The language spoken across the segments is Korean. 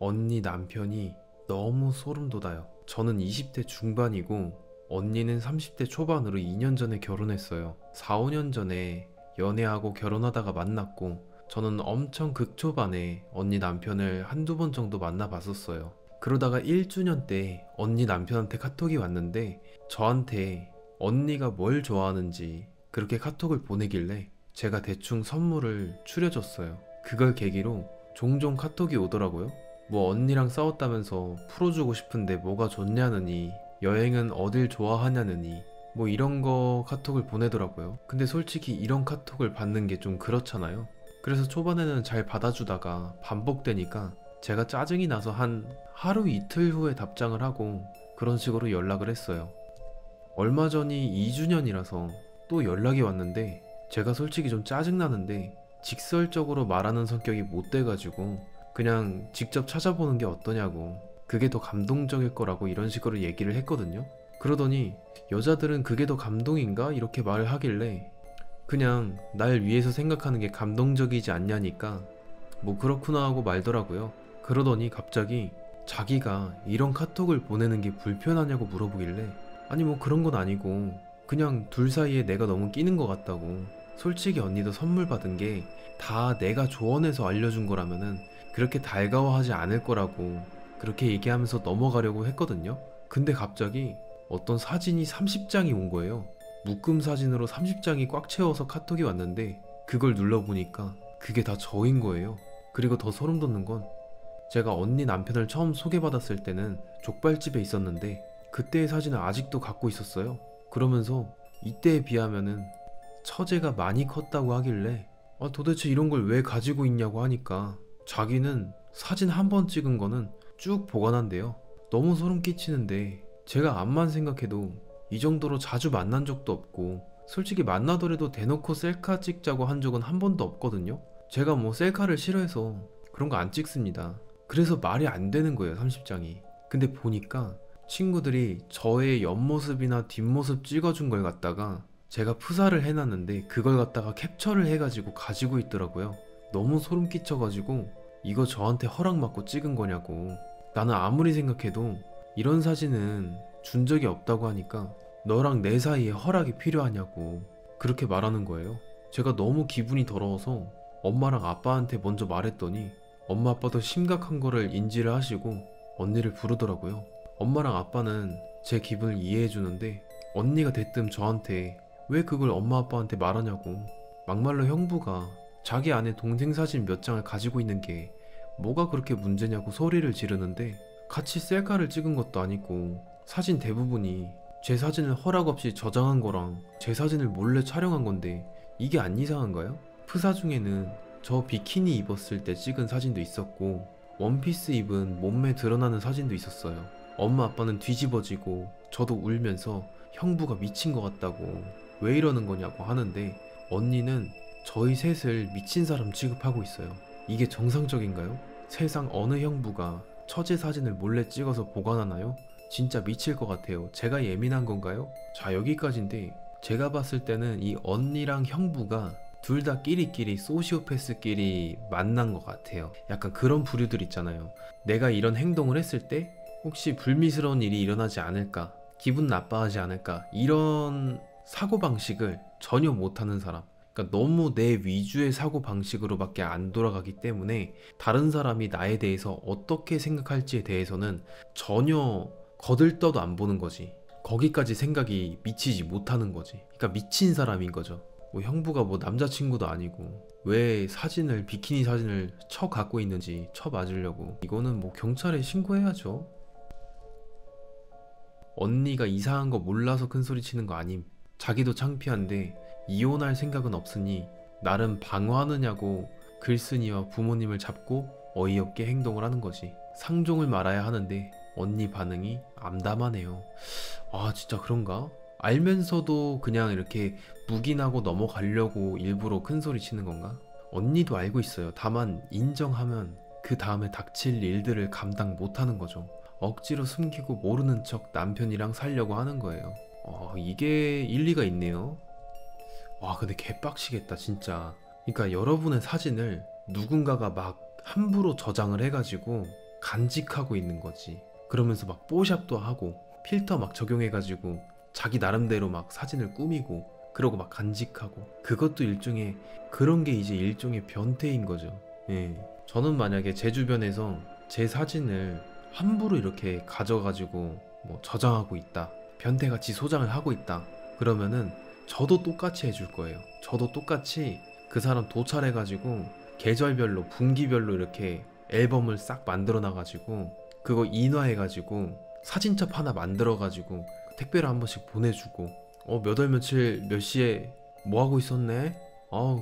언니 남편이 너무 소름 돋아요. 저는 20대 중반이고 언니는 30대 초반으로 2년 전에 결혼했어요. 4, 5년 전에 연애하고 결혼하다가 만났고 저는 엄청 극초반에 언니 남편을 한두 번 정도 만나봤었어요. 그러다가 1주년 때 언니 남편한테 카톡이 왔는데 저한테 언니가 뭘 좋아하는지 그렇게 카톡을 보내길래 제가 대충 선물을 추려줬어요. 그걸 계기로 종종 카톡이 오더라고요. 뭐 언니랑 싸웠다면서 풀어주고 싶은데 뭐가 좋냐느니, 여행은 어딜 좋아하냐느니, 뭐 이런 거 카톡을 보내더라고요. 근데 솔직히 이런 카톡을 받는 게 좀 그렇잖아요. 그래서 초반에는 잘 받아주다가 반복되니까 제가 짜증이 나서 한 하루 이틀 후에 답장을 하고 그런 식으로 연락을 했어요. 얼마 전이 2주년이라서 또 연락이 왔는데 제가 솔직히 좀 짜증나는데 직설적으로 말하는 성격이 못 돼가지고 그냥 직접 찾아보는 게 어떠냐고, 그게 더 감동적일 거라고 이런 식으로 얘기를 했거든요. 그러더니 여자들은 그게 더 감동인가? 이렇게 말을 하길래 그냥 날 위해서 생각하는 게 감동적이지 않냐니까 뭐 그렇구나 하고 말더라고요. 그러더니 갑자기 자기가 이런 카톡을 보내는 게 불편하냐고 물어보길래 아니 뭐 그런 건 아니고 그냥 둘 사이에 내가 너무 끼는 것 같다고, 솔직히 언니도 선물 받은 게 다 내가 조언해서 알려준 거라면은 그렇게 달가워하지 않을 거라고 그렇게 얘기하면서 넘어가려고 했거든요. 근데 갑자기 어떤 사진이 30장이 온 거예요. 묶음 사진으로 30장이 꽉 채워서 카톡이 왔는데 그걸 눌러보니까 그게 다 저인 거예요. 그리고 더 소름 돋는 건 제가 언니 남편을 처음 소개받았을 때는 족발집에 있었는데 그때의 사진을 아직도 갖고 있었어요. 그러면서 이때에 비하면은 처제가 많이 컸다고 하길래 도대체 이런 걸 왜 가지고 있냐고 하니까 자기는 사진 한 번 찍은 거는 쭉 보관한대요. 너무 소름 끼치는데 제가 암만 생각해도 이 정도로 자주 만난 적도 없고 솔직히 만나더라도 대놓고 셀카 찍자고 한 적은 한 번도 없거든요. 제가 뭐 셀카를 싫어해서 그런 거 안 찍습니다. 그래서 말이 안 되는 거예요, 30장이. 근데 보니까 친구들이 저의 옆모습이나 뒷모습 찍어준 걸 갖다가 제가 프사를 해놨는데 그걸 갖다가 캡처를 해가지고 가지고 있더라고요. 너무 소름 끼쳐가지고 이거 저한테 허락받고 찍은 거냐고. 나는 아무리 생각해도 이런 사진은 준 적이 없다고 하니까 너랑 내 사이에 허락이 필요하냐고 그렇게 말하는 거예요. 제가 너무 기분이 더러워서 엄마랑 아빠한테 먼저 말했더니 엄마 아빠도 심각한 거를 인지를 하시고 언니를 부르더라고요. 엄마랑 아빠는 제 기분을 이해해 주는데 언니가 대뜸 저한테 왜 그걸 엄마 아빠한테 말하냐고, 막말로 형부가 자기 아내 동생 사진 몇 장을 가지고 있는 게 뭐가 그렇게 문제냐고 소리를 지르는데 같이 셀카를 찍은 것도 아니고 사진 대부분이 제 사진을 허락 없이 저장한 거랑 제 사진을 몰래 촬영한 건데 이게 안 이상한가요? 프사 중에는 저 비키니 입었을 때 찍은 사진도 있었고 원피스 입은 몸매 드러나는 사진도 있었어요. 엄마 아빠는 뒤집어지고 저도 울면서 형부가 미친 것 같다고 왜 이러는 거냐고 하는데 언니는 저희 셋을 미친 사람 취급하고 있어요. 이게 정상적인가요? 세상 어느 형부가 처제 사진을 몰래 찍어서 보관하나요? 진짜 미칠 것 같아요. 제가 예민한 건가요? 자, 여기까지인데 제가 봤을 때는 이 언니랑 형부가 둘 다 끼리끼리 소시오패스끼리 만난 것 같아요. 약간 그런 부류들 있잖아요. 내가 이런 행동을 했을 때 혹시 불미스러운 일이 일어나지 않을까, 기분 나빠하지 않을까, 이런 사고방식을 전혀 못하는 사람. 그러니까 너무 내 위주의 사고방식으로밖에 안 돌아가기 때문에 다른 사람이 나에 대해서 어떻게 생각할지에 대해서는 전혀 거들떠도 안 보는 거지. 거기까지 생각이 미치지 못하는 거지. 그러니까 미친 사람인 거죠. 뭐 형부가 뭐 남자친구도 아니고 왜 사진을, 비키니 사진을 쳐 갖고 있는지 쳐 맞으려고. 이거는 뭐 경찰에 신고해야죠. 언니가 이상한 거 몰라서 큰 소리 치는 거 아님. 자기도 창피한데 이혼할 생각은 없으니 나름 방어하느냐고 글쓴이와 부모님을 잡고 어이없게 행동을 하는 거지. 상종을 말아야 하는데 언니 반응이 암담하네요. 아, 진짜 그런가? 알면서도 그냥 이렇게 묵인하고 넘어가려고 일부러 큰 소리 치는 건가? 언니도 알고 있어요. 다만 인정하면 그 다음에 닥칠 일들을 감당 못하는 거죠. 억지로 숨기고 모르는 척 남편이랑 살려고 하는 거예요. 이게 일리가 있네요. 와, 근데 개빡치겠다 진짜. 그러니까 여러분의 사진을 누군가가 막 함부로 저장을 해가지고 간직하고 있는 거지. 그러면서 막 뽀샵도 하고 필터 막 적용해가지고 자기 나름대로 막 사진을 꾸미고 그러고 막 간직하고, 그것도 일종의, 그런 게 이제 일종의 변태인 거죠. 예. 저는 만약에 제 주변에서 제 사진을 함부로 이렇게 가져가지고 뭐 저장하고 있다, 변태같이 소장을 하고 있다, 그러면은 저도 똑같이 해줄 거예요. 저도 똑같이 그 사람 도찰해가지고 계절별로 분기별로 이렇게 앨범을 싹 만들어 놔가지고 그거 인화해가지고 사진첩 하나 만들어가지고 택배로 한 번씩 보내주고, 몇 월 며칠 몇 시에 뭐 하고 있었네?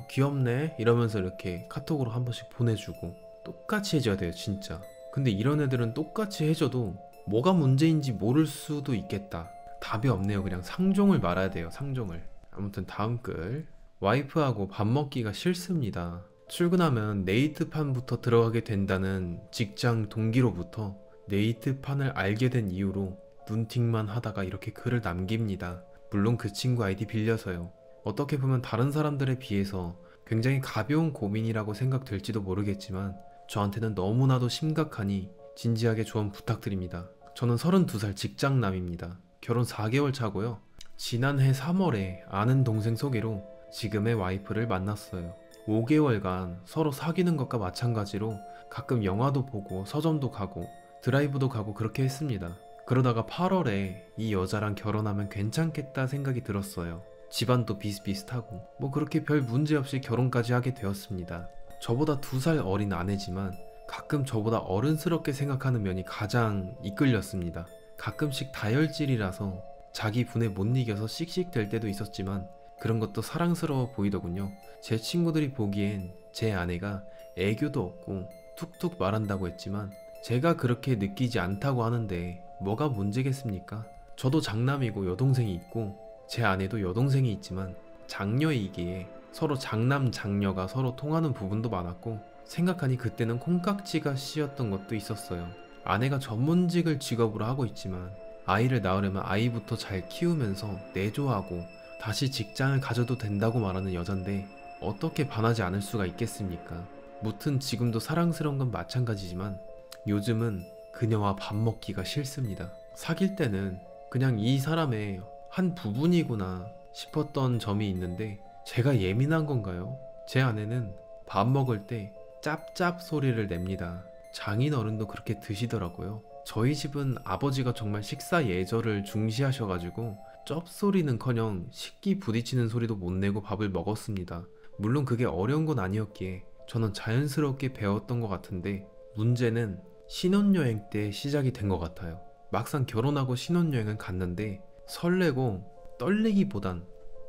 귀엽네? 이러면서 이렇게 카톡으로 한 번씩 보내주고 똑같이 해줘야 돼요, 진짜. 근데 이런 애들은 똑같이 해줘도 뭐가 문제인지 모를 수도 있겠다. 답이 없네요. 그냥 상종을 말아야 돼요, 상종을. 아무튼 다음 글. 와이프하고 밥 먹기가 싫습니다. 출근하면 네이트판부터 들어가게 된다는 직장 동기로부터 네이트판을 알게 된 이후로 눈팅만 하다가 이렇게 글을 남깁니다. 물론 그 친구 아이디 빌려서요. 어떻게 보면 다른 사람들에 비해서 굉장히 가벼운 고민이라고 생각될지도 모르겠지만 저한테는 너무나도 심각하니 진지하게 조언 부탁드립니다. 저는 32살 직장남입니다. 결혼 4개월 차고요. 지난해 3월에 아는 동생 소개로 지금의 와이프를 만났어요. 5개월간 서로 사귀는 것과 마찬가지로 가끔 영화도 보고 서점도 가고 드라이브도 가고 그렇게 했습니다. 그러다가 8월에 이 여자랑 결혼하면 괜찮겠다 생각이 들었어요. 집안도 비슷비슷하고 뭐 그렇게 별 문제 없이 결혼까지 하게 되었습니다. 저보다 2살 어린 아내지만 가끔 저보다 어른스럽게 생각하는 면이 가장 이끌렸습니다. 가끔씩 다혈질이라서 자기 분에 못 이겨서 씩씩댈 때도 있었지만 그런 것도 사랑스러워 보이더군요. 제 친구들이 보기엔 제 아내가 애교도 없고 툭툭 말한다고 했지만 제가 그렇게 느끼지 않다고 하는데 뭐가 문제겠습니까? 저도 장남이고 여동생이 있고 제 아내도 여동생이 있지만 장녀이기에 서로 장남 장녀가 서로 통하는 부분도 많았고, 생각하니 그때는 콩깍지가 씌었던 것도 있었어요. 아내가 전문직을 직업으로 하고 있지만 아이를 낳으려면 아이부터 잘 키우면서 내조하고 다시 직장을 가져도 된다고 말하는 여잔데 어떻게 반하지 않을 수가 있겠습니까? 무튼 지금도 사랑스러운 건 마찬가지지만 요즘은 그녀와 밥 먹기가 싫습니다. 사귈 때는 그냥 이 사람의 한 부분이구나 싶었던 점이 있는데 제가 예민한 건가요? 제 아내는 밥 먹을 때 짭짭 소리를 냅니다. 장인어른도 그렇게 드시더라고요. 저희 집은 아버지가 정말 식사 예절을 중시하셔가지고 쩝소리는커녕 식기 부딪히는 소리도 못 내고 밥을 먹었습니다. 물론 그게 어려운 건 아니었기에 저는 자연스럽게 배웠던 것 같은데 문제는 신혼여행 때 시작이 된 것 같아요. 막상 결혼하고 신혼여행은 갔는데 설레고 떨리기보단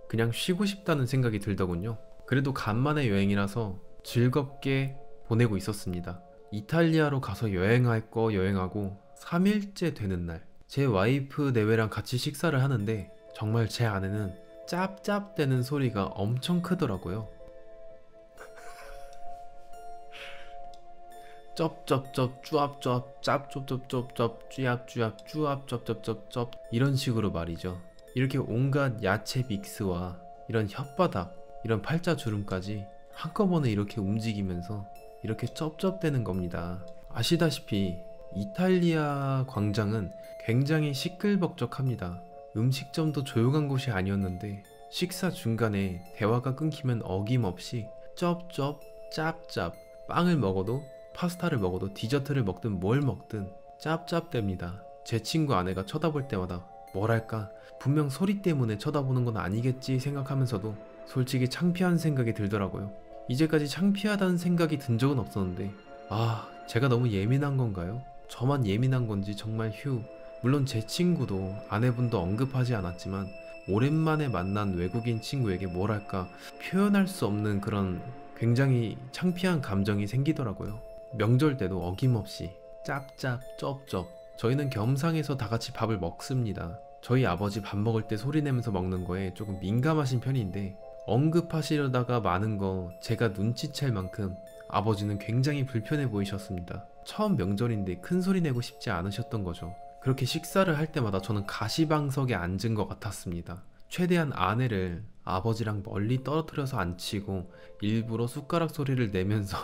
그냥 쉬고 싶다는 생각이 들더군요. 그래도 간만에 여행이라서 즐겁게 보내고 있었습니다. 이탈리아로 가서 여행할 거 여행하고 3일째 되는 날, 제 와이프 내외랑 같이 식사를 하는데 정말 제 아내는 짭짭대는 소리가 엄청 크더라고요. 쩝쩝쩝 쭈압쭈압 짭쩝쩝쩝 쭈압쭈압 쭈압쩝쩝쩝 이런 식으로 말이죠. 이렇게 온갖 야채 믹스와 이런 혓바닥, 이런 팔자주름까지 한꺼번에 이렇게 움직이면서 이렇게 쩝쩝대는 겁니다. 아시다시피 이탈리아 광장은 굉장히 시끌벅적합니다. 음식점도 조용한 곳이 아니었는데 식사 중간에 대화가 끊기면 어김없이 쩝쩝 짭짭, 빵을 먹어도 파스타를 먹어도 디저트를 먹든 뭘 먹든 짭짭댑니다. 제 친구 아내가 쳐다볼 때마다 뭐랄까 분명 소리 때문에 쳐다보는 건 아니겠지 생각하면서도 솔직히 창피한 생각이 들더라고요. 이제까지 창피하다는 생각이 든 적은 없었는데 제가 너무 예민한 건가요? 저만 예민한 건지 정말 휴. 물론 제 친구도 아내분도 언급하지 않았지만 오랜만에 만난 외국인 친구에게 뭐랄까 표현할 수 없는 그런 굉장히 창피한 감정이 생기더라고요. 명절 때도 어김없이 짭짭 쩝쩝. 저희는 겸상해서 다 같이 밥을 먹습니다. 저희 아버지 밥 먹을 때 소리 내면서 먹는 거에 조금 민감하신 편인데 언급하시려다가 많은 거 제가 눈치챌 만큼 아버지는 굉장히 불편해 보이셨습니다. 처음 명절인데 큰 소리 내고 싶지 않으셨던 거죠. 그렇게 식사를 할 때마다 저는 가시방석에 앉은 것 같았습니다. 최대한 아내를 아버지랑 멀리 떨어뜨려서 앉히고 일부러 숟가락 소리를 내면서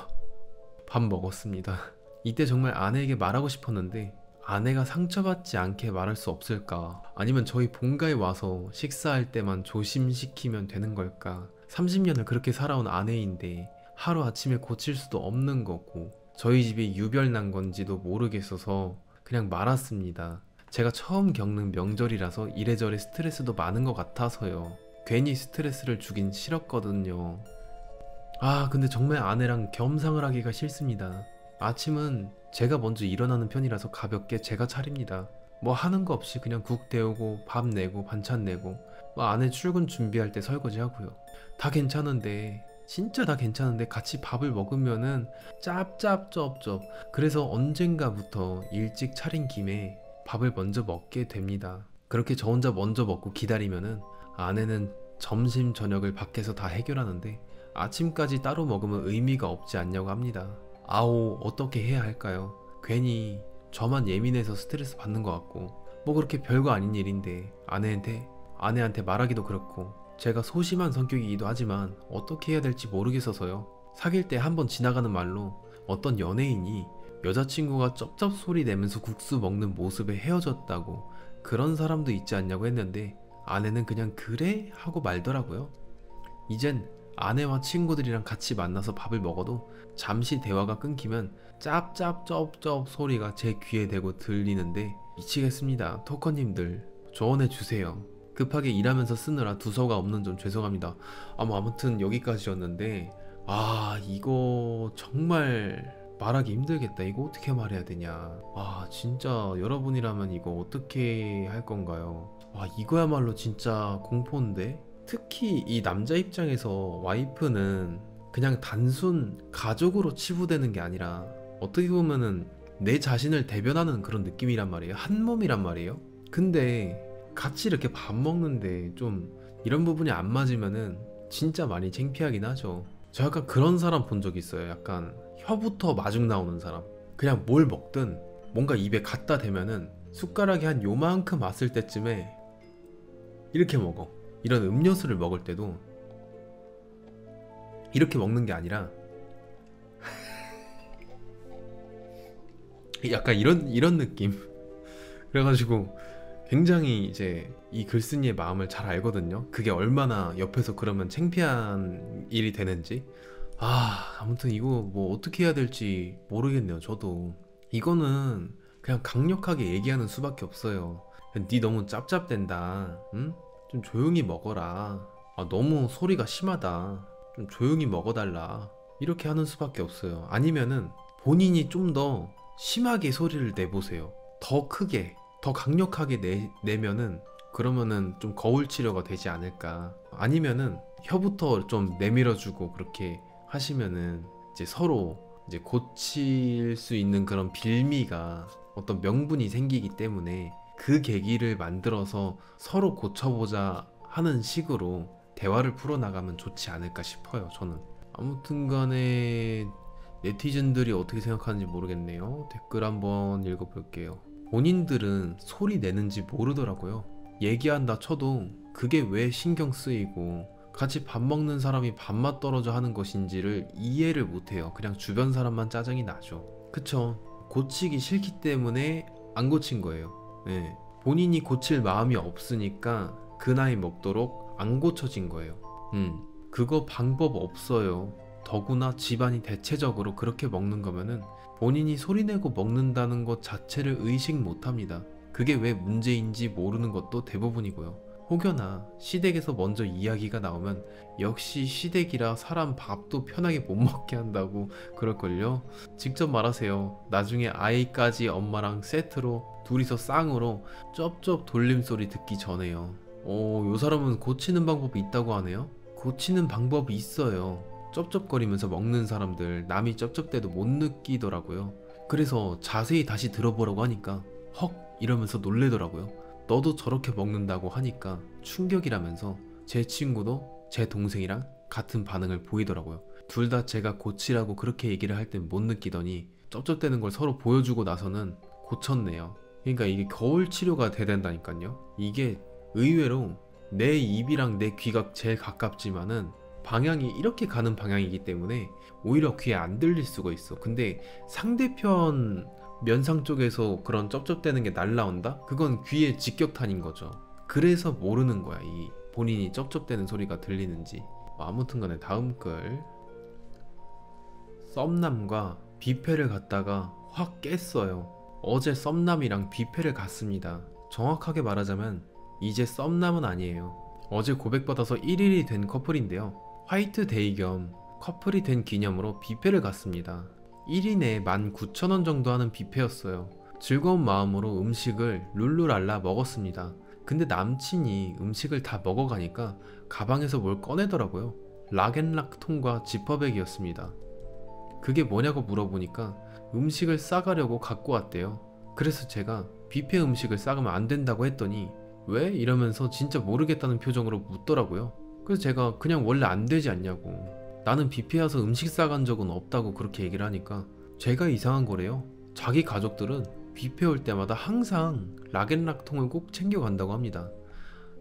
밥 먹었습니다. 이때 정말 아내에게 말하고 싶었는데 아내가 상처받지 않게 말할 수 없을까? 아니면 저희 본가에 와서 식사할 때만 조심시키면 되는 걸까? 30년을 그렇게 살아온 아내인데 하루아침에 고칠 수도 없는 거고 저희 집이 유별난 건지도 모르겠어서 그냥 말았습니다. 제가 처음 겪는 명절이라서 이래저래 스트레스도 많은 것 같아서요. 괜히 스트레스를 주긴 싫었거든요. 근데 정말 아내랑 겸상을 하기가 싫습니다. 아침은 제가 먼저 일어나는 편이라서 가볍게 제가 차립니다. 뭐 하는 거 없이 그냥 국 데우고 밥 내고 반찬 내고 뭐 아내 출근 준비할 때 설거지 하고요. 다 괜찮은데 진짜 다 괜찮은데 같이 밥을 먹으면은 짭짭쩝쩝. 그래서 언젠가부터 일찍 차린 김에 밥을 먼저 먹게 됩니다. 그렇게 저 혼자 먼저 먹고 기다리면은 아내는 점심 저녁을 밖에서 다 해결하는데 아침까지 따로 먹으면 의미가 없지 않냐고 합니다. 아오, 어떻게 해야 할까요? 괜히 저만 예민해서 스트레스 받는 것 같고 뭐 그렇게 별거 아닌 일인데 아내한테 말하기도 그렇고 제가 소심한 성격이기도 하지만 어떻게 해야 될지 모르겠어서요. 사귈 때 한번 지나가는 말로 어떤 연예인이 여자친구가 쩝쩝 소리 내면서 국수 먹는 모습에 헤어졌다고 그런 사람도 있지 않냐고 했는데 아내는 그냥 그래? 하고 말더라고요. 이젠 아내와 친구들이랑 같이 만나서 밥을 먹어도 잠시 대화가 끊기면 짭짭쩝쩝 소리가 제 귀에 대고 들리는데 미치겠습니다. 토커님들 조언해주세요. 급하게 일하면서 쓰느라 두서가 없는 점 죄송합니다. 아무튼 여기까지였는데 이거 정말 말하기 힘들겠다. 이거 어떻게 말해야 되냐. 진짜 여러분이라면 이거 어떻게 할 건가요? 이거야말로 진짜 공포인데. 특히 이 남자 입장에서 와이프는 그냥 단순 가족으로 치부되는 게 아니라 어떻게 보면은 내 자신을 대변하는 그런 느낌이란 말이에요. 한 몸이란 말이에요. 근데 같이 이렇게 밥 먹는데 좀 이런 부분이 안 맞으면은 진짜 많이 창피하긴 하죠. 저 약간 그런 사람 본 적 있어요. 약간 혀부터 마중 나오는 사람. 그냥 뭘 먹든 뭔가 입에 갖다 대면은 숟가락이 한 요만큼 왔을 때쯤에 이렇게 먹어. 이런 음료수를 먹을 때도 이렇게 먹는 게 아니라 약간 이런 느낌. 그래가지고 굉장히 이제 이 글쓴이의 마음을 잘 알거든요. 그게 얼마나 옆에서 그러면 창피한 일이 되는지. 아무튼 이거 뭐 어떻게 해야 될지 모르겠네요. 저도 이거는 그냥 강력하게 얘기하는 수밖에 없어요. 니 너무 짭짭댄다. 응? 좀 조용히 먹어라. 너무 소리가 심하다. 좀 조용히 먹어달라. 이렇게 하는 수밖에 없어요. 아니면은 본인이 좀 더 심하게 소리를 내보세요. 더 크게, 더 강력하게 내면은 그러면은 좀 거울 치료가 되지 않을까. 아니면은 혀부터 좀 내밀어주고 그렇게 하시면은 이제 서로 이제 고칠 수 있는 그런 빌미가 어떤 명분이 생기기 때문에 그 계기를 만들어서 서로 고쳐보자 하는 식으로 대화를 풀어나가면 좋지 않을까 싶어요. 저는 아무튼 간에 네티즌들이 어떻게 생각하는지 모르겠네요. 댓글 한번 읽어볼게요. 본인들은 소리 내는지 모르더라고요. 얘기한다 쳐도 그게 왜 신경 쓰이고 같이 밥 먹는 사람이 밥맛 떨어져 하는 것인지를 이해를 못해요. 그냥 주변 사람만 짜증이 나죠. 그쵸? 고치기 싫기 때문에 안 고친 거예요. 네. 본인이 고칠 마음이 없으니까 그 나이 먹도록 안 고쳐진 거예요. 그거 방법 없어요. 더구나 집안이 대체적으로 그렇게 먹는 거면은 본인이 소리내고 먹는다는 것 자체를 의식 못합니다. 그게 왜 문제인지 모르는 것도 대부분이고요. 혹여나 시댁에서 먼저 이야기가 나오면 역시 시댁이라 사람 밥도 편하게 못 먹게 한다고 그럴걸요. 직접 말하세요. 나중에 아이까지 엄마랑 세트로 둘이서 쌍으로 쩝쩝 돌림소리 듣기 전에요. 요 사람은 고치는 방법이 있다고 하네요. 고치는 방법이 있어요. 쩝쩝거리면서 먹는 사람들 남이 쩝쩝대도 못 느끼더라고요. 그래서 자세히 다시 들어보라고 하니까 헉 이러면서 놀래더라고요. 너도 저렇게 먹는다고 하니까 충격이라면서 제 친구도 제 동생이랑 같은 반응을 보이더라고요. 둘 다 제가 고치라고 그렇게 얘기를 할 땐 못 느끼더니 쩝쩝대는 걸 서로 보여주고 나서는 고쳤네요. 그러니까 이게 거울 치료가 돼야 된다니까요. 이게 의외로 내 입이랑 내 귀가 제일 가깝지만은 방향이 이렇게 가는 방향이기 때문에 오히려 귀에 안 들릴 수가 있어. 근데 상대편 면상 쪽에서 그런 쩝쩝대는 게 날라온다? 그건 귀에 직격탄인 거죠. 그래서 모르는 거야, 이 본인이 쩝쩝대는 소리가 들리는지. 아무튼 간에 다음 글. 썸남과 뷔페를 갔다가 확 깼어요. 어제 썸남이랑 뷔페를 갔습니다. 정확하게 말하자면 이제 썸남은 아니에요. 어제 고백받아서 1일이 된 커플인데요. 화이트 데이 겸 커플이 된 기념으로 뷔페를 갔습니다. 1인에 19,000원 정도 하는 뷔페였어요. 즐거운 마음으로 음식을 룰루랄라 먹었습니다. 근데 남친이 음식을 다 먹어가니까 가방에서 뭘 꺼내더라고요. 락앤락 통과 지퍼백이었습니다. 그게 뭐냐고 물어보니까 음식을 싸가려고 갖고 왔대요. 그래서 제가 뷔페 음식을 싸가면 안 된다고 했더니 왜? 이러면서 진짜 모르겠다는 표정으로 묻더라고요. 그래서 제가 그냥 원래 안 되지 않냐고, 나는 뷔페 와서 음식 싸간 적은 없다고 그렇게 얘기를 하니까 제가 이상한 거래요. 자기 가족들은 뷔페 올 때마다 항상 락앤락 통을 꼭 챙겨간다고 합니다.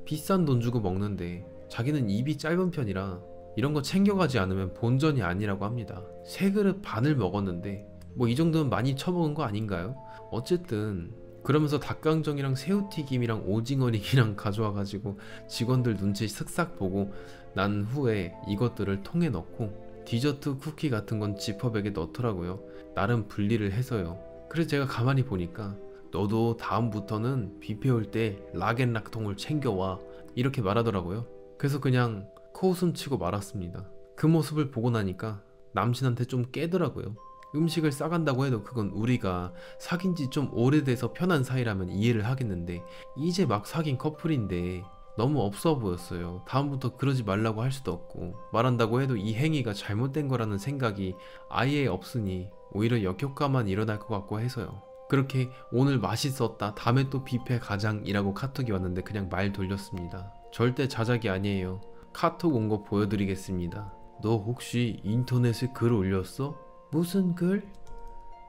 비싼 돈 주고 먹는데 자기는 입이 짧은 편이라 이런 거 챙겨가지 않으면 본전이 아니라고 합니다. 세 그릇 반을 먹었는데 뭐 이 정도면 많이 처먹은 거 아닌가요? 어쨌든 그러면서 닭강정이랑 새우튀김이랑 오징어링이랑 가져와가지고 직원들 눈치 슥싹 보고 난 후에 이것들을 통에 넣고 디저트 쿠키 같은 건 지퍼백에 넣더라고요. 나름 분리를 해서요. 그래서 제가 가만히 보니까 너도 다음부터는 뷔페 올 때 락앤락 통을 챙겨와, 이렇게 말하더라고요. 그래서 그냥 코웃음 치고 말았습니다. 그 모습을 보고 나니까 남친한테 좀 깨더라고요. 음식을 싸간다고 해도 그건 우리가 사귄 지 좀 오래돼서 편한 사이라면 이해를 하겠는데 이제 막 사귄 커플인데 너무 없어 보였어요. 다음부터 그러지 말라고 할 수도 없고 말한다고 해도 이 행위가 잘못된 거라는 생각이 아예 없으니 오히려 역효과만 일어날 것 같고 해서요. 그렇게 오늘 맛있었다, 다음에 또 뷔페 가장이라고 카톡이 왔는데 그냥 말 돌렸습니다. 절대 자작이 아니에요. 카톡 온 거 보여드리겠습니다. 너 혹시 인터넷에 글 올렸어? 무슨 글?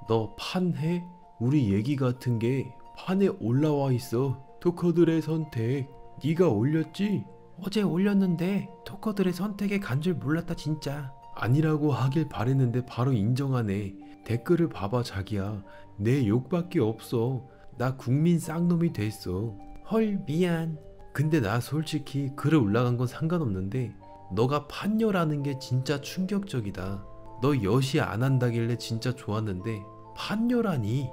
너 판해? 우리 얘기 같은 게 판에 올라와 있어. 토커들의 선택. 네가 올렸지? 어제 올렸는데 토커들의 선택에 간 줄 몰랐다 진짜. 아니라고 하길 바랬는데 바로 인정하네. 댓글을 봐봐 자기야. 내 욕밖에 없어. 나 국민 쌍놈이 됐어. 헐 미안. 근데 나 솔직히 글에 올라간 건 상관없는데 너가 판녀라는 게 진짜 충격적이다. 너 여시 안 한다길래 진짜 좋았는데 판녀라니?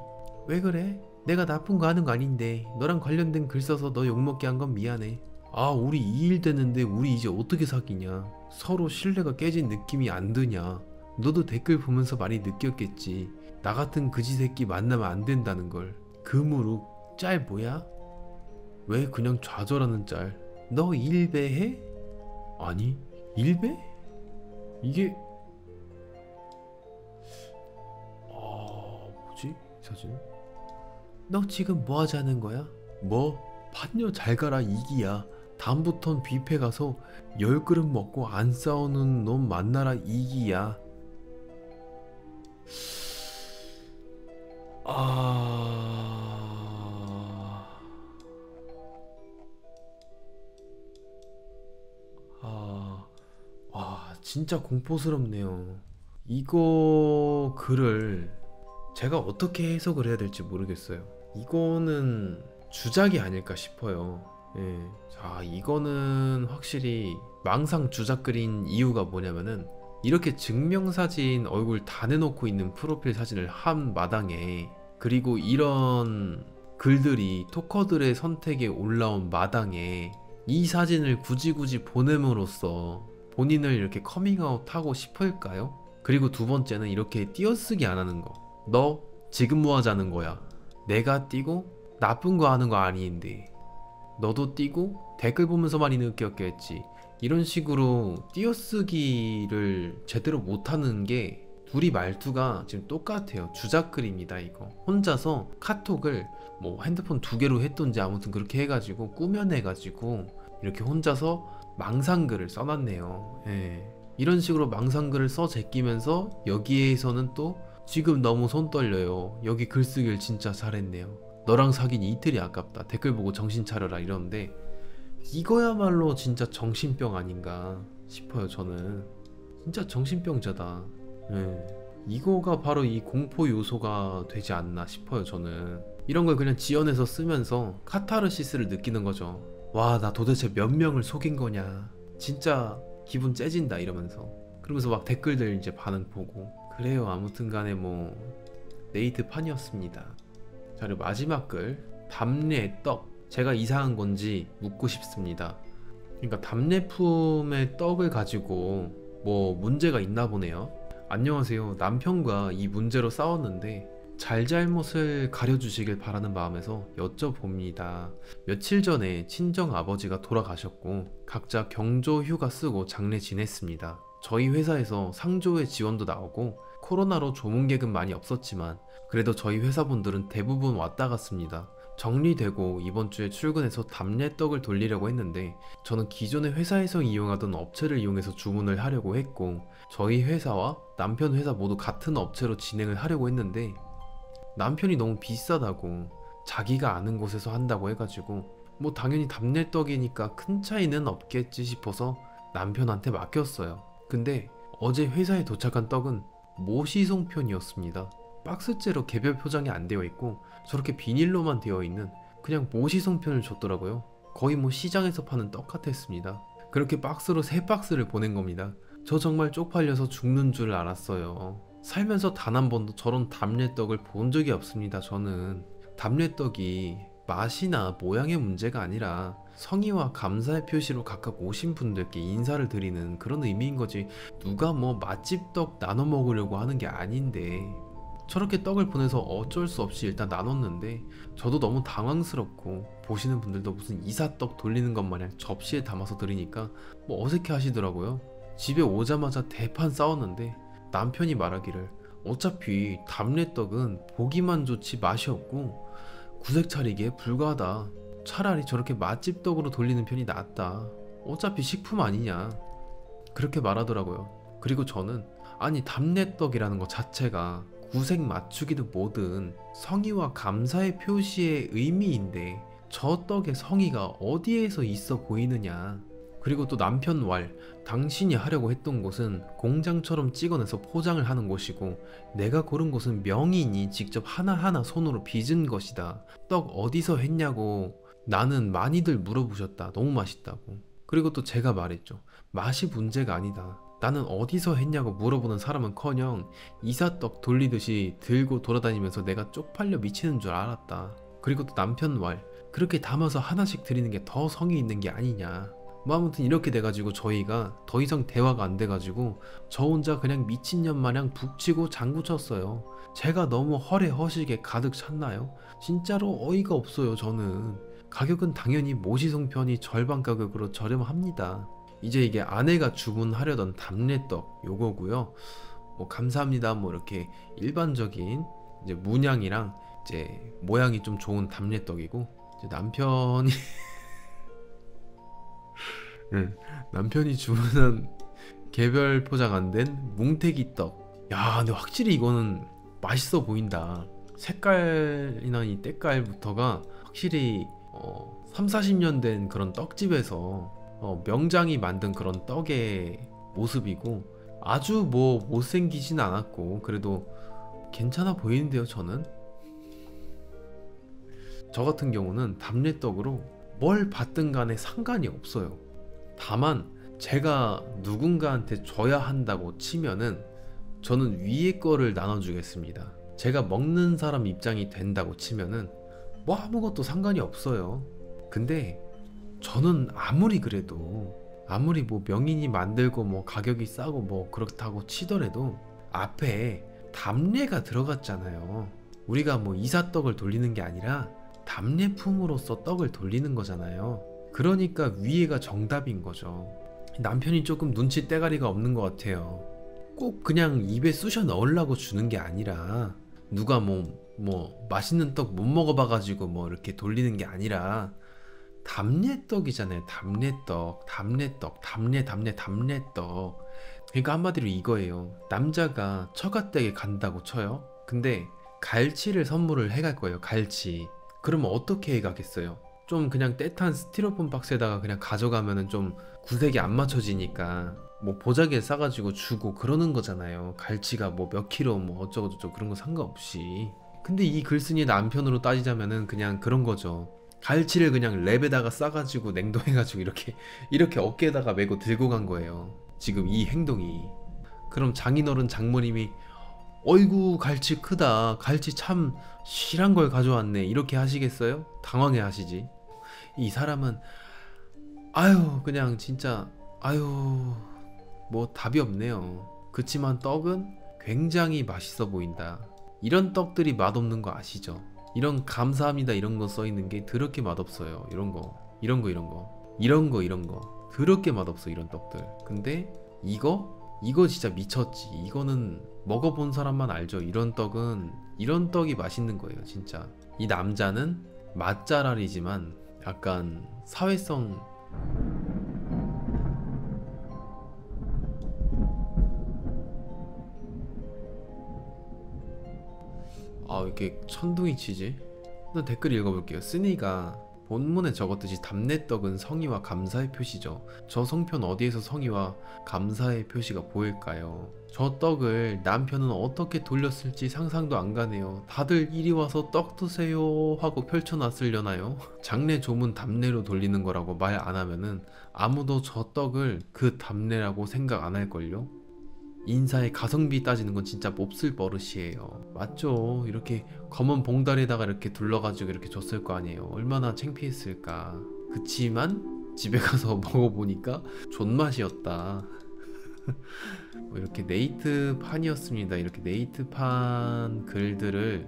왜 그래? 내가 나쁜 거 하는 거 아닌데 너랑 관련된 글 써서 너 욕먹게 한 건 미안해. 아 우리 2일 됐는데 우리 이제 어떻게 사귀냐? 서로 신뢰가 깨진 느낌이 안 드냐? 너도 댓글 보면서 많이 느꼈겠지. 나 같은 그지 새끼 만나면 안 된다는 걸. 금으로 짤 뭐야? 왜 그냥 좌절하는 짤? 너 일배해? 아니 일배? 이게 뭐지? 이 사진? 너 지금 뭐 하자는 거야? 뭐? 판녀 잘 가라 이기야. 다음부턴 뷔페 가서 10그릇 먹고 안 싸우는 놈 만나라 이기야. 와 진짜 공포스럽네요. 이거 글을 제가 어떻게 해석을 해야 될지 모르겠어요. 이거는 주작이 아닐까 싶어요. 예. 자, 이거는 확실히 망상 주작글인 이유가 뭐냐면은 이렇게 증명사진 얼굴 다 내놓고 있는 프로필 사진을 한 마당에, 그리고 이런 글들이 토커들의 선택에 올라온 마당에 이 사진을 굳이 보냄으로써 본인을 이렇게 커밍아웃하고 싶을까요? 그리고 두 번째는 이렇게 띄어쓰기 안 하는 거. 너 지금 뭐 하자는 거야? 내가 띄고 나쁜 거 하는 거 아닌데 너도 띄고 댓글 보면서 많이 느꼈겠지. 이런 식으로 띄어쓰기를 제대로 못하는 게 둘이 말투가 지금 똑같아요. 주작글입니다 이거. 혼자서 카톡을 뭐 핸드폰 2개로 했던지 아무튼 그렇게 해가지고 꾸며내가지고 이렇게 혼자서 망상글을 써놨네요. 예. 이런 식으로 망상글을 써 제끼면서 여기에서는 또 지금 너무 손 떨려요. 여기 글쓰기를 진짜 잘했네요. 너랑 사귄 이틀이 아깝다. 댓글 보고 정신 차려라 이러는데 이거야말로 진짜 정신병 아닌가 싶어요. 저는 진짜 정신병자다. 예. 이거가 바로 이 공포 요소가 되지 않나 싶어요. 저는 이런 걸 그냥 지어내서 쓰면서 카타르시스를 느끼는 거죠. 와, 나 도대체 몇 명을 속인 거냐, 진짜 기분 째진다 이러면서. 그러면서 막 댓글들 이제 반응 보고 그래요. 아무튼 간에 뭐 네이트판이었습니다. 자, 그리고 마지막 글, 답례 떡, 제가 이상한 건지 묻고 싶습니다. 그러니까 답례품의 떡을 가지고 뭐 문제가 있나 보네요. 안녕하세요. 남편과 이 문제로 싸웠는데 잘잘못을 가려주시길 바라는 마음에서 여쭤봅니다. 며칠 전에 친정 아버지가 돌아가셨고 각자 경조 휴가 쓰고 장례 지냈습니다. 저희 회사에서 상조의 지원도 나오고 코로나로 조문객은 많이 없었지만 그래도 저희 회사분들은 대부분 왔다 갔습니다. 정리되고 이번 주에 출근해서 답례떡을 돌리려고 했는데 저는 기존에 회사에서 이용하던 업체를 이용해서 주문을 하려고 했고 저희 회사와 남편 회사 모두 같은 업체로 진행을 하려고 했는데 남편이 너무 비싸다고, 자기가 아는 곳에서 한다고 해가지고 뭐 당연히 답례떡이니까 큰 차이는 없겠지 싶어서 남편한테 맡겼어요. 근데 어제 회사에 도착한 떡은 모시송편이었습니다. 박스째로 개별 포장이 안 되어 있고 저렇게 비닐로만 되어 있는 그냥 모시송편을 줬더라고요. 거의 뭐 시장에서 파는 떡 같았습니다. 그렇게 박스로 3박스를 보낸 겁니다. 저 정말 쪽팔려서 죽는 줄 알았어요. 살면서 단 한 번도 저런 답례떡을 본 적이 없습니다. 저는 답례떡이 맛이나 모양의 문제가 아니라 성의와 감사의 표시로 각각 오신 분들께 인사를 드리는 그런 의미인 거지, 누가 뭐 맛집 떡 나눠 먹으려고 하는 게 아닌데 저렇게 떡을 보내서 어쩔 수 없이 일단 나눴는데 저도 너무 당황스럽고 보시는 분들도 무슨 이사떡 돌리는 것 마냥 접시에 담아서 드리니까 뭐 어색해 하시더라고요. 집에 오자마자 대판 싸웠는데 남편이 말하기를 어차피 답례떡은 보기만 좋지 맛이 없고 구색 차리기에 불과하다, 차라리 저렇게 맛집 떡으로 돌리는 편이 낫다, 어차피 식품 아니냐, 그렇게 말하더라고요. 그리고 저는 아니 답례떡이라는 것 자체가 구색 맞추기든 뭐든 성의와 감사의 표시의 의미인데 저 떡의 성의가 어디에서 있어 보이느냐. 그리고 또 남편 왈, 당신이 하려고 했던 곳은 공장처럼 찍어내서 포장을 하는 곳이고 내가 고른 곳은 명인이 직접 하나하나 손으로 빚은 것이다. 떡 어디서 했냐고 나는 많이들 물어보셨다. 너무 맛있다고. 그리고 또 제가 말했죠. 맛이 문제가 아니다. 나는 어디서 했냐고 물어보는 사람은커녕 이사떡 돌리듯이 들고 돌아다니면서 내가 쪽팔려 미치는 줄 알았다. 그리고 또 남편 왈, 그렇게 담아서 하나씩 드리는 게 더 성의 있는 게 아니냐. 뭐 아무튼 이렇게 돼가지고 저희가 더 이상 대화가 안 돼가지고 저 혼자 그냥 미친년 마냥 북치고 장구쳤어요. 제가 너무 허례허식에 가득 찼나요? 진짜로 어이가 없어요. 저는 가격은 당연히 모시송편이 절반 가격으로 저렴합니다. 이제 이게 아내가 주문하려던 답례떡 요거고요. 뭐 감사합니다 뭐 이렇게 일반적인 이제 문양이랑 이제 모양이 좀 좋은 답례떡이고 이제 남편이 남편이 주문한 개별 포장 안 된 뭉태기 떡. 야, 근데 확실히 이거는 맛있어 보인다. 색깔이나 이 때깔부터가 확실히 3, 40년 된 그런 떡집에서 명장이 만든 그런 떡의 모습이고 아주 뭐 못생기진 않았고 그래도 괜찮아 보이는데요. 저는 저 같은 경우는 답례떡으로 뭘 받든 간에 상관이 없어요. 다만 제가 누군가한테 줘야 한다고 치면은 저는 위에 거를 나눠주겠습니다. 제가 먹는 사람 입장이 된다고 치면은 뭐 아무것도 상관이 없어요. 근데 저는 아무리 그래도 아무리 뭐 명인이 만들고 뭐 가격이 싸고 뭐 그렇다고 치더라도 앞에 답례가 들어갔잖아요. 우리가 뭐 이사떡을 돌리는 게 아니라 답례품으로서 떡을 돌리는 거잖아요. 그러니까 위에가 정답인 거죠. 남편이 조금 눈치 떼가리가 없는 것 같아요. 꼭 그냥 입에 쑤셔 넣으려고 주는 게 아니라 누가 뭐 맛있는 떡 못 먹어봐가지고 뭐 이렇게 돌리는 게 아니라 답례떡이잖아요. 답례떡, 답례떡. 그러니까 한마디로 이거예요. 남자가 처가댁에 간다고 쳐요. 근데 갈치를 선물을 해갈 거예요. 갈치. 그러면 어떻게 해가겠어요? 좀 그냥 떼탄 스티로폼 박스에다가 그냥 가져가면은 좀 구색이 안 맞춰지니까 뭐 보자기에 싸가지고 주고 그러는 거잖아요. 갈치가 뭐 몇 킬로 뭐 어쩌고저쩌고 그런 거 상관없이. 근데 이 글쓴이 남편으로 따지자면은 그냥 그런 거죠. 갈치를 그냥 랩에다가 싸가지고 냉동해가지고 이렇게 어깨에다가 메고 들고 간 거예요. 지금 이 행동이. 그럼 장인어른 장모님이 어이구 갈치 크다, 갈치 참 실한 걸 가져왔네, 이렇게 하시겠어요? 당황해 하시지. 이 사람은 아유 그냥 진짜 아유 뭐 답이 없네요. 그치만 떡은 굉장히 맛있어 보인다. 이런 떡들이 맛없는 거 아시죠? 이런 감사합니다 이런 거 써있는 게 더럽게 맛없어요. 이런 거 더럽게 맛없어 이런 떡들. 근데 이거 진짜 미쳤지. 이거는 먹어본 사람만 알죠. 이런 떡이 맛있는 거예요 진짜. 이 남자는 맛잘알이지만 약간 사회성. 아 이렇게 천둥이 치지? 일단 댓글 읽어볼게요. 쓰니가 본문에 적었듯이 답례떡은 성의와 감사의 표시죠. 저 성편 어디에서 성의와 감사의 표시가 보일까요? 저 떡을 남편은 어떻게 돌렸을지 상상도 안 가네요. 다들 이리 와서 떡 드세요 하고 펼쳐놨으려나요? 장례 조문 답례로 돌리는 거라고 말 안 하면은 아무도 저 떡을 그 답례라고 생각 안 할걸요? 인사에 가성비 따지는 건 진짜 몹쓸 버릇이에요. 맞죠? 이렇게 검은 봉다리에다가 이렇게 둘러가지고 이렇게 줬을 거 아니에요. 얼마나 창피했을까. 그치만 집에 가서 먹어보니까 존맛이었다. 뭐 이렇게 네이트판이었습니다. 이렇게 네이트판 글들을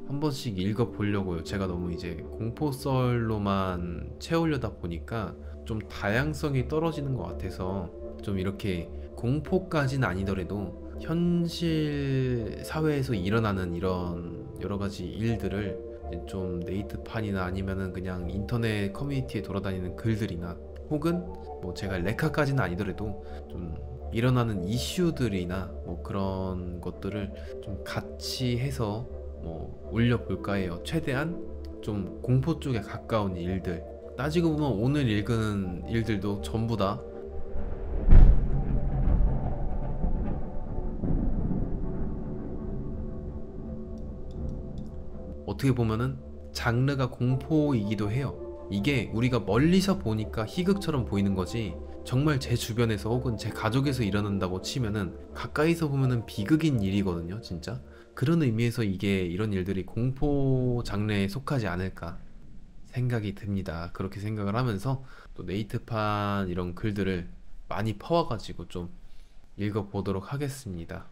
한 번씩 읽어보려고요. 제가 너무 이제 공포썰로만 채우려다 보니까 좀 다양성이 떨어지는 것 같아서 좀 이렇게 공포까지는 아니더라도 현실 사회에서 일어나는 이런 여러 가지 일들을 좀 네이트판이나 아니면은 그냥 인터넷 커뮤니티에 돌아다니는 글들이나 혹은 뭐 제가 레카까지는 아니더라도 좀 일어나는 이슈들이나 뭐 그런 것들을 좀 같이 해서 뭐 올려볼까 해요. 최대한 좀 공포 쪽에 가까운 일들. 따지고 보면 오늘 읽은 일들도 전부 다 어떻게 보면은 장르가 공포이기도 해요. 이게 우리가 멀리서 보니까 희극처럼 보이는 거지 정말 제 주변에서 혹은 제 가족에서 일어난다고 치면은 가까이서 보면은 비극인 일이거든요 진짜. 그런 의미에서 이게 이런 일들이 공포 장르에 속하지 않을까 생각이 듭니다. 그렇게 생각을 하면서 또 네이트판 이런 글들을 많이 퍼와가지고 좀 읽어보도록 하겠습니다.